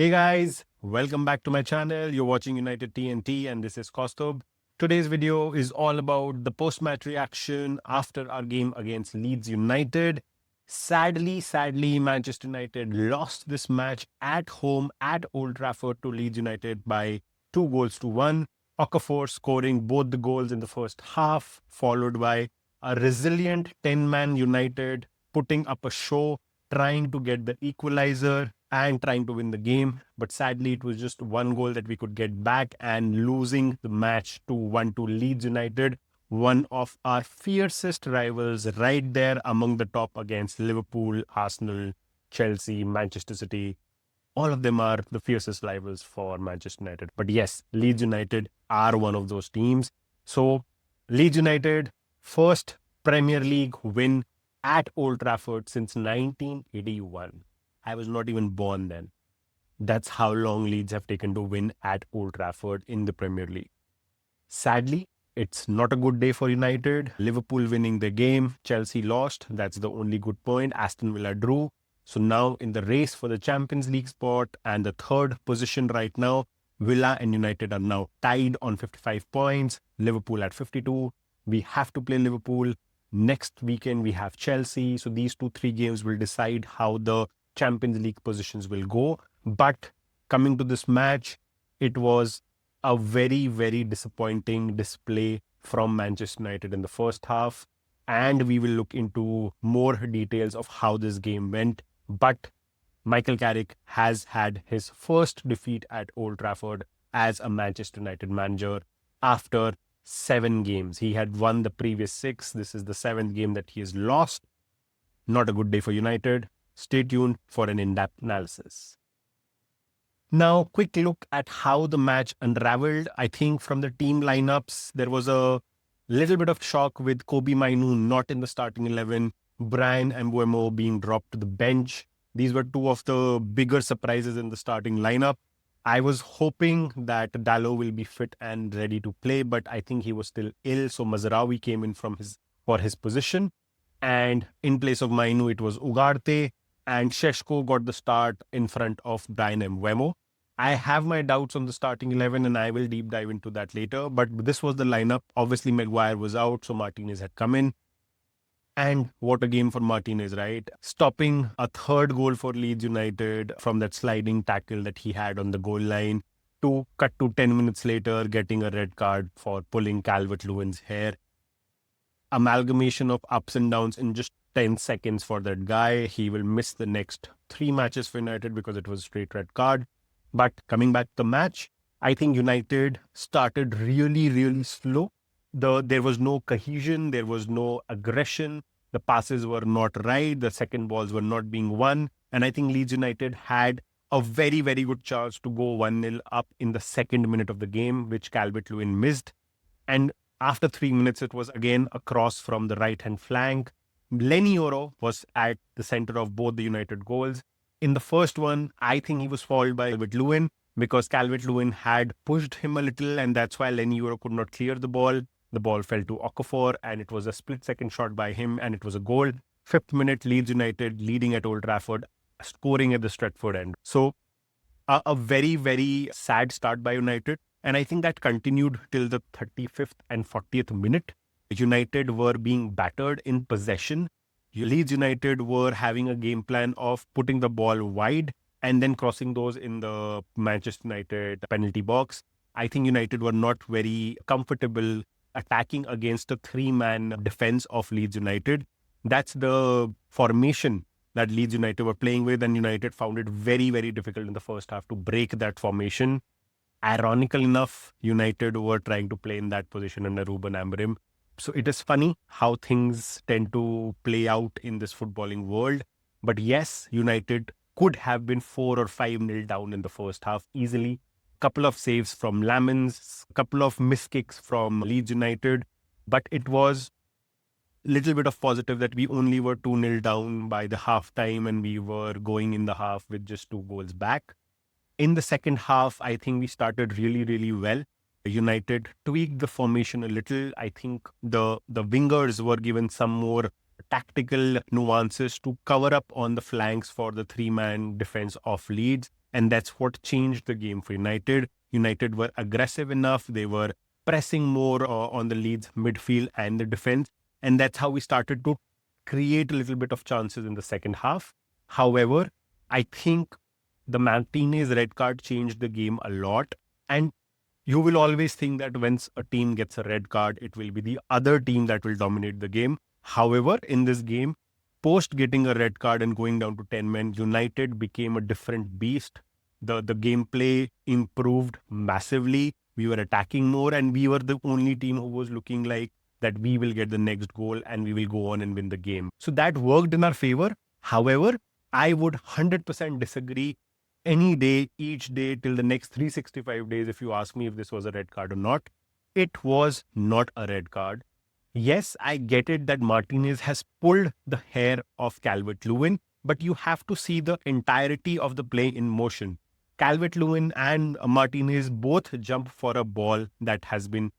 Hey guys, welcome back to my channel. You're watching United TNT and this is Kostub. Today's video is all about the post-match reaction after our game against Leeds United. Sadly, Manchester United lost this match at home at Old Trafford to Leeds United by 2-1. Okafor scoring both the goals in the first half, followed by a resilient 10-man United putting up a show, trying to get the equalizer and trying to win the game. But sadly, it was just one goal that we could get back and losing the match to 1 to Leeds United, one of our fiercest rivals right there among the top against Liverpool, Arsenal, Chelsea, Manchester City. All of them are the fiercest rivals for Manchester United. But yes, Leeds United are one of those teams. So, Leeds United, first Premier League win at Old Trafford since 1981. I was not even born then. That's how long Leeds have taken to win at Old Trafford in the Premier League. Sadly, it's not a good day for United. Liverpool winning the game, Chelsea lost. That's the only good point. Aston Villa drew. So now in the race for the Champions League spot and the third position right now, Villa and United are now tied on 55 points. Liverpool at 52. We have to play Liverpool. Next weekend, we have Chelsea. So these 2-3 games will decide how the Champions League positions will go. But coming to this match, it was a very disappointing display from Manchester United in the first half. And we will look into more details of how this game went. But Michael Carrick has had his first defeat at Old Trafford as a Manchester United manager after 7 games. He had won the previous 6. This is the 7th game that he has lost. Not a good day for United. Stay tuned for an in-depth analysis. Now, quick look at how the match unraveled. I think from the team lineups, there was a little bit of shock with Kobbie Mainoo not in the starting 11, Bryan Mbeumo being dropped to the bench. These were two of the bigger surprises in the starting lineup. I was hoping that Dalot will be fit and ready to play, but I think he was still ill. So Mazraoui came in for his position. And in place of Mainoo, it was Ugarte. And Šeško got the start in front of Bryan Mbeumo. I have my doubts on the starting 11 and I will deep dive into that later. But this was the lineup. Obviously, Maguire was out, so Martinez had come in. And what a game for Martinez, right? Stopping a third goal for Leeds United from that sliding tackle that he had on the goal line to cut to 10 minutes later, getting a red card for pulling Calvert-Lewin's hair. Amalgamation of ups and downs in just 10 seconds for that guy. He will miss the next 3 matches for United because it was a straight red card. But coming back to the match, I think United started really slow. There was no cohesion, there was no aggression. The passes were not right. The second balls were not being won. And I think Leeds United had a very good chance to go 1-0 up in the second minute of the game, which Calvert-Lewin missed. And after 3 minutes, it was again a cross from the right-hand flank. Lenny Yoro was at the center of both the United goals. In the first one, I think he was fouled by Calvert-Lewin because Calvert-Lewin had pushed him a little, and that's why Lenny Yoro could not clear the ball. The ball fell to Okafor, and it was a split-second shot by him, and it was a goal. 5th minute, Leeds United leading at Old Trafford, scoring at the Stretford end. So, a very sad start by United. And I think that continued till the 35th and 40th minute. United were being battered in possession. Leeds United were having a game plan of putting the ball wide and then crossing those in the Manchester United penalty box. I think United were not very comfortable attacking against a 3-man defense of Leeds United. That's the formation that Leeds United were playing with, and United found it very difficult in the first half to break that formation. Ironically enough, United were trying to play in that position under Ruben Amorim. So it is funny how things tend to play out in this footballing world. But yes, United could have been 4 or 5-0 down in the first half easily. Couple of saves from Lamens, couple of missed kicks from Leeds United. But it was a little bit of positive that we only were 2-0 down by the half time and we were going in the half with just 2 goals back. In the second half, I think we started really well. United tweaked the formation a little. I think the wingers were given some more tactical nuances to cover up on the flanks for the 3-man defense of Leeds. And that's what changed the game for United. United were aggressive enough. They were pressing more on the Leeds midfield and the defense. And that's how we started to create a little bit of chances in the second half. However, I think the Martinez red card changed the game a lot. And you will always think that once a team gets a red card, it will be the other team that will dominate the game. However, in this game, post getting a red card and going down to 10 men, United became a different beast. The gameplay improved massively. We were attacking more, and we were the only team who was looking like that we will get the next goal and we will go on and win the game. So that worked in our favor. However, I would 100% disagree any day, each day, till the next 365 days, if you ask me if this was a red card or not. It was not a red card. Yes, I get it that Martinez has pulled the hair of Calvert-Lewin, but you have to see the entirety of the play in motion. Calvert-Lewin and Martinez both jump for a ball that has been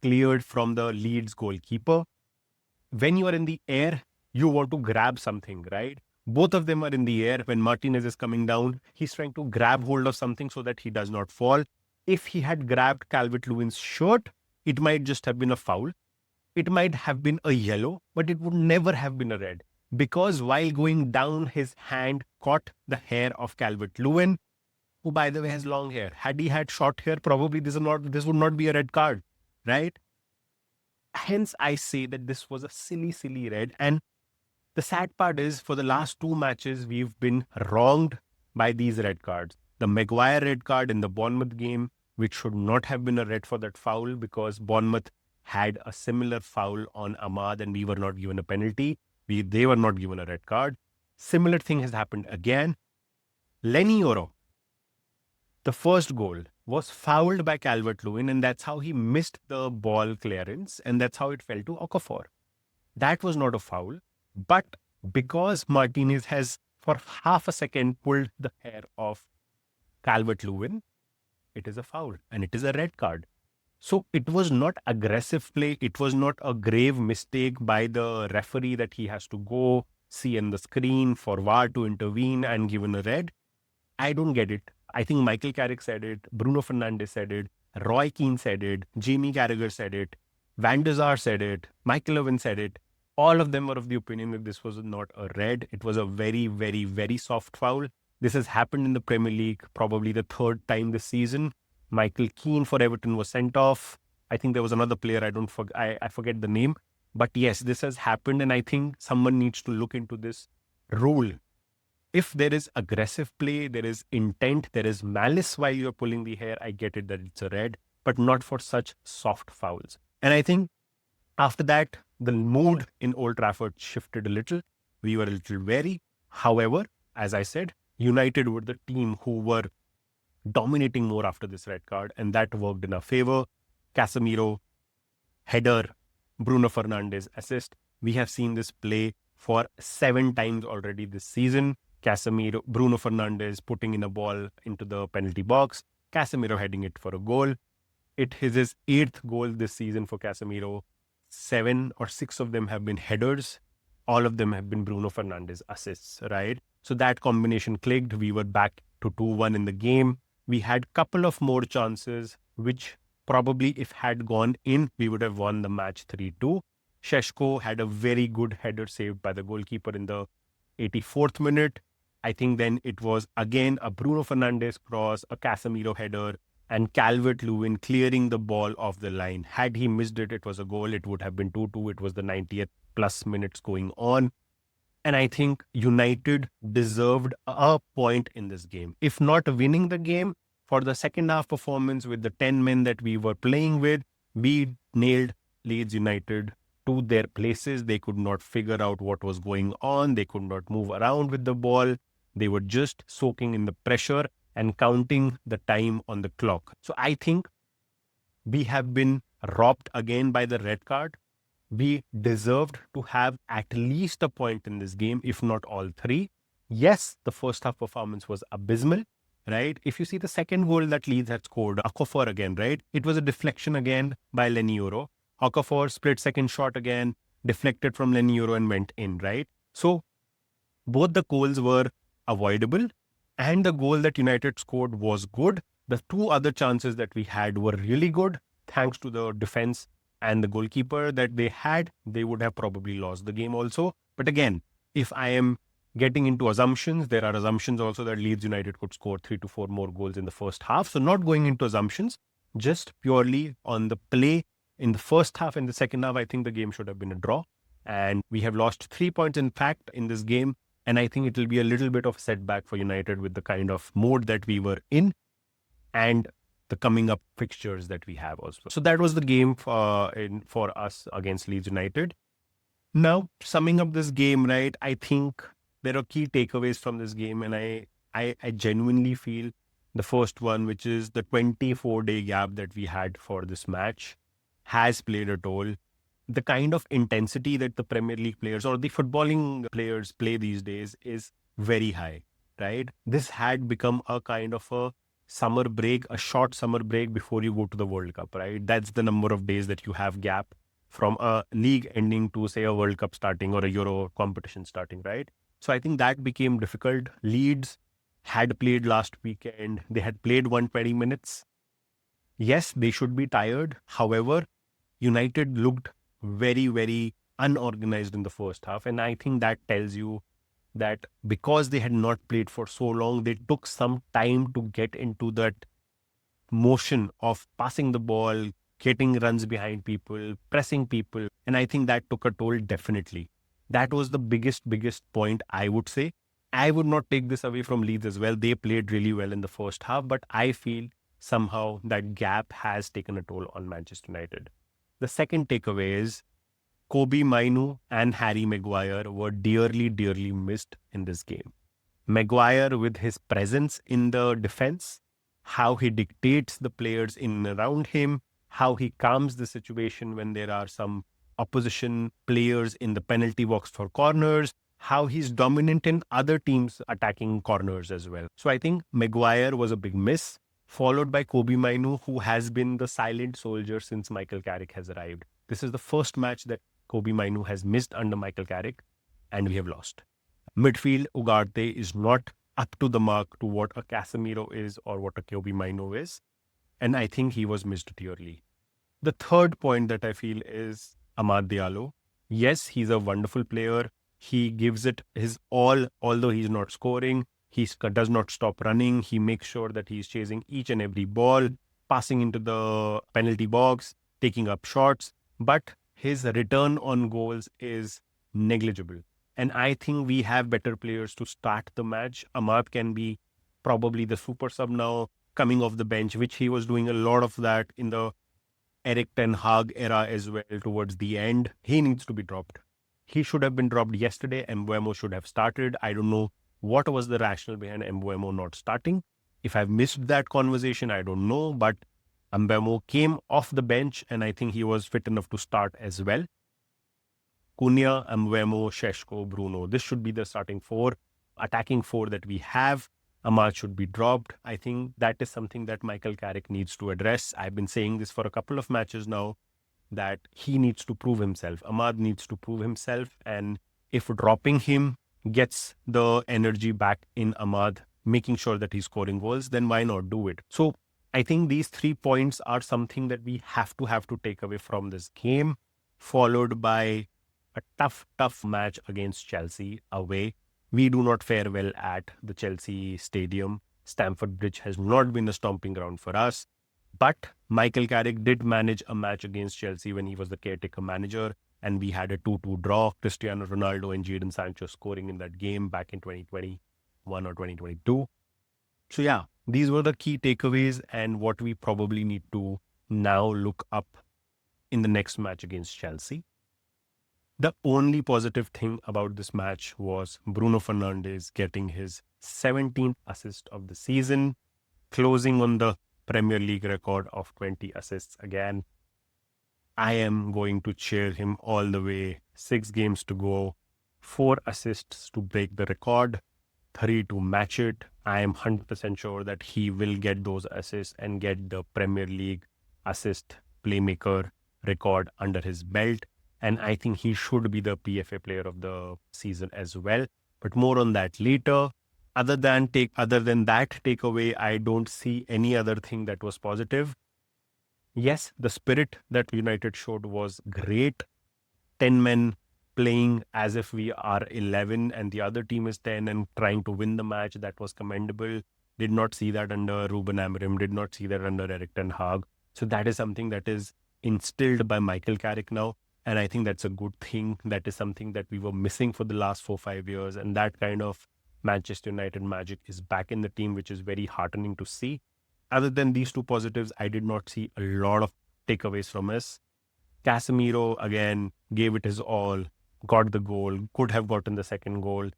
cleared from the Leeds goalkeeper. When you are in the air, you want to grab something, right? Both of them are in the air. When Martinez is coming down, he's trying to grab hold of something so that he does not fall. If he had grabbed Calvert-Lewin's shirt, it might just have been a foul. It might have been a yellow, but it would never have been a red. Because while going down, his hand caught the hair of Calvert-Lewin, who, by the way, has long hair. Had he had short hair, probably this would not be a red card, right? Hence, I say that this was a silly, silly red. And the sad part is, for the last two matches, we've been wronged by these red cards. The Maguire red card in the Bournemouth game, which should not have been a red for that foul because Bournemouth had a similar foul on Ahmad and we were not given a penalty. They were not given a red card. Similar thing has happened again. Lenny Yoro, the first goal, was fouled by Calvert-Lewin, and that's how he missed the ball clearance, and that's how it fell to Okafor. That was not a foul, but because Martinez has for half a second pulled the hair of Calvert-Lewin, it is a foul and it is a red card. So it was not aggressive play. It was not a grave mistake by the referee that he has to go see on the screen for VAR to intervene and given a red. I don't get it. I think Michael Carrick said it, Bruno Fernandes said it, Roy Keane said it, Jamie Carragher said it, Van der Sar said it, Michael Owen said it. All of them were of the opinion that this was not a red. It was a very, very, very soft foul. This has happened in the Premier League probably the third time this season. Michael Keane for Everton was sent off. I think there was another player, I forget the name. But yes, this has happened, and I think someone needs to look into this rule. If there is aggressive play, there is intent, there is malice while you're pulling the hair, I get it that it's a red, but not for such soft fouls. And I think after that, the mood in Old Trafford shifted a little. We were a little wary. However, as I said, United were the team who were dominating more after this red card, and that worked in our favor. Casemiro, header, Bruno Fernandes assist. We have seen this play for 7 times already this season. Casemiro, Bruno Fernandes putting in a ball into the penalty box. Casemiro heading it for a goal. It is his 8th goal this season for Casemiro. 7 or 6 of them have been headers. All of them have been Bruno Fernandes assists, right? So that combination clicked. We were back to 2-1 in the game. We had couple of more chances, which probably if had gone in, we would have won the match 3-2. Šeško had a very good header saved by the goalkeeper in the 84th minute. I think then it was again a Bruno Fernandes cross, a Casemiro header, and Calvert-Lewin clearing the ball off the line. Had he missed it, it was a goal. It would have been 2-2. It was the 90th plus minutes going on. And I think United deserved a point in this game. If not winning the game, for the second half performance with the 10 men that we were playing with, we nailed Leeds United to their places. They could not figure out what was going on. They could not move around with the ball. They were just soaking in the pressure and counting the time on the clock. So I think we have been robbed again by the red card. We deserved to have at least a point in this game, if not all 3. Yes, the first half performance was abysmal, right? If you see the second goal that Leeds had scored, Okafor again, right? It was a deflection again by Lenny Yoro. Okafor split second shot again, deflected from Lenny Yoro and went in, right? So both the goals were avoidable. And the goal that United scored was good. The two other chances that we had were really good. Thanks to the defense and the goalkeeper that they had, they would have probably lost the game also. But again, if I am getting into assumptions, there are assumptions also that Leeds United could score 3 to 4 more goals in the first half. So not going into assumptions, just purely on the play in the first half and the second half, I think the game should have been a draw. And we have lost 3 points, in fact, in this game. And I think it will be a little bit of a setback for United with the kind of mode that we were in and the coming up fixtures that we have also. So that was the game for us against Leeds United. Now, summing up this game, right, I think there are key takeaways from this game. And I genuinely feel the first one, which is the 24-day gap that we had for this match, has played a toll. The kind of intensity that the Premier League players or the footballing players play these days is very high, right? This had become a kind of a summer break, a short summer break before you go to the World Cup, right? That's the number of days that you have gap from a league ending to, say, a World Cup starting or a Euro competition starting, right? So I think that became difficult. Leeds had played last weekend. They had played 120 minutes. Yes, they should be tired. However, United looked very, very unorganized in the first half. And I think that tells you that because they had not played for so long, they took some time to get into that motion of passing the ball, getting runs behind people, pressing people. And I think that took a toll definitely. That was the biggest point, I would say. I would not take this away from Leeds as well. They played really well in the first half, but I feel somehow that gap has taken a toll on Manchester United. The second takeaway is Kobe Mainu and Harry Maguire were dearly, dearly missed in this game. Maguire, with his presence in the defense, how he dictates the players in and around him, how he calms the situation when there are some opposition players in the penalty box for corners, how he's dominant in other teams attacking corners as well. So I think Maguire was a big miss, followed by Kobe Mainu, who has been the silent soldier since Michael Carrick has arrived. This is the first match that Kobe Mainu has missed under Michael Carrick, and we have lost. Midfield, Ugarte is not up to the mark to what a Casemiro is or what a Kobe Mainu is, and I think he was missed dearly. The third point that I feel is Amad Diallo. Yes, he's a wonderful player. He gives it his all, although he's not scoring. He does not stop running. He makes sure that he's chasing each and every ball, passing into the penalty box, taking up shots. But his return on goals is negligible. And I think we have better players to start the match. Amad can be probably the super sub now, coming off the bench, which he was doing a lot of that in the Eric Ten Hag era as well towards the end. He needs to be dropped. He should have been dropped yesterday. Mbeumo should have started. I don't know what was the rationale behind Mbeumo not starting. If I've missed that conversation, I don't know. But Mbeumo came off the bench and I think he was fit enough to start as well. Cunha, Mbeumo, Šeško, Bruno. This should be the starting four, attacking four that we have. Amad should be dropped. I think that is something that Michael Carrick needs to address. I've been saying this for a couple of matches now, that he needs to prove himself. Amad needs to prove himself. And if dropping him gets the energy back in Amad, making sure that he's scoring goals, then why not do it? So I think these 3 points are something that we have to take away from this game, followed by a tough match against Chelsea away. We do not fare well at the Chelsea stadium. Stamford Bridge has not been a stomping ground for us. But Michael Carrick did manage a match against Chelsea when he was the caretaker manager, and we had a 2-2 draw. Cristiano Ronaldo and Jadon Sancho scoring in that game back in 2021 or 2022. So yeah, these were the key takeaways and what we probably need to now look up in the next match against Chelsea. The only positive thing about this match was Bruno Fernandes getting his 17th assist of the season, closing on the Premier League record of 20 assists again. I am going to cheer him all the way. 6 games to go, 4 assists to break the record, 3 to match it. I am 100% sure that he will get those assists and get the Premier League assist playmaker record under his belt. And I think he should be the PFA player of the season as well. But more on that later. Other than that takeaway, I don't see any other thing that was positive. Yes, the spirit that United showed was great. 10 men playing as if we are 11 and the other team is 10 and trying to win the match. That was commendable. Did not see that under Ruben Amorim, did not see that under Erik ten Hag. So that is something that is instilled by Michael Carrick now. And I think that's a good thing. That is something that we were missing for the last 4-5 years. And that kind of Manchester United magic is back in the team, which is very heartening to see. Other than these two positives, I did not see a lot of takeaways from us. Casemiro, again, gave it his all, got the goal, could have gotten the second goal.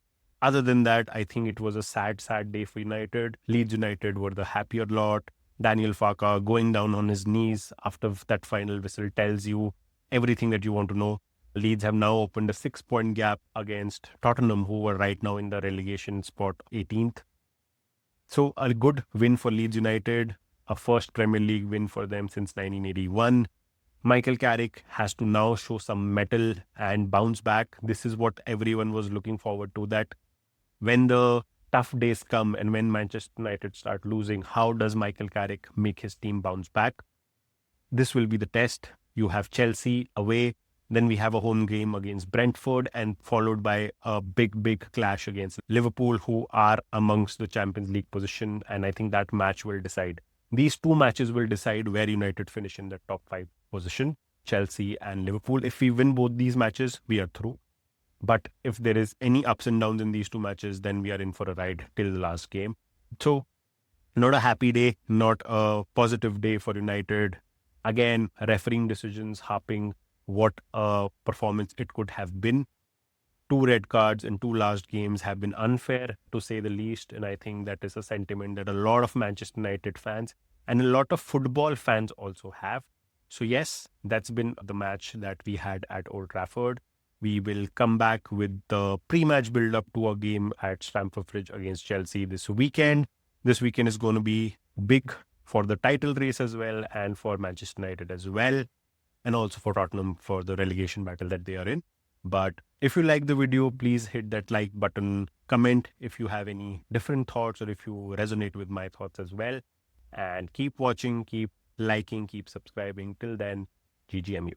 Other than that, I think it was a sad, sad day for United. Leeds United were the happier lot. Daniel Farke going down on his knees after that final whistle tells you everything that you want to know. Leeds have now opened a 6-point gap against Tottenham, who were right now in the relegation spot 18th. So a good win for Leeds United, a first Premier League win for them since 1981. Michael Carrick has to now show some mettle and bounce back. This is what everyone was looking forward to, that when the tough days come and when Manchester United start losing, how does Michael Carrick make his team bounce back? This will be the test. You have Chelsea away, then we have a home game against Brentford and followed by a big, big clash against Liverpool, who are amongst the Champions League position. And I think that match will decide. These two matches will decide where United finish in the top 5 position, Chelsea and Liverpool. If we win both these matches, we are through. But if there is any ups and downs in these two matches, then we are in for a ride till the last game. So not a happy day, not a positive day for United. Again, refereeing decisions harping what a performance it could have been. 2 red cards in 2 last games have been unfair, to say the least. And I think that is a sentiment that a lot of Manchester United fans and a lot of football fans also have. So yes, that's been the match that we had at Old Trafford. We will come back with the pre-match build-up to a game at Stamford Bridge against Chelsea this weekend. This weekend is going to be big for the title race as well, and for Manchester United as well, and also for Tottenham for the relegation battle that they are in. But if you like the video, please hit that like button, comment if you have any different thoughts or if you resonate with my thoughts as well. And keep watching, keep liking, keep subscribing. Till then, GGMU.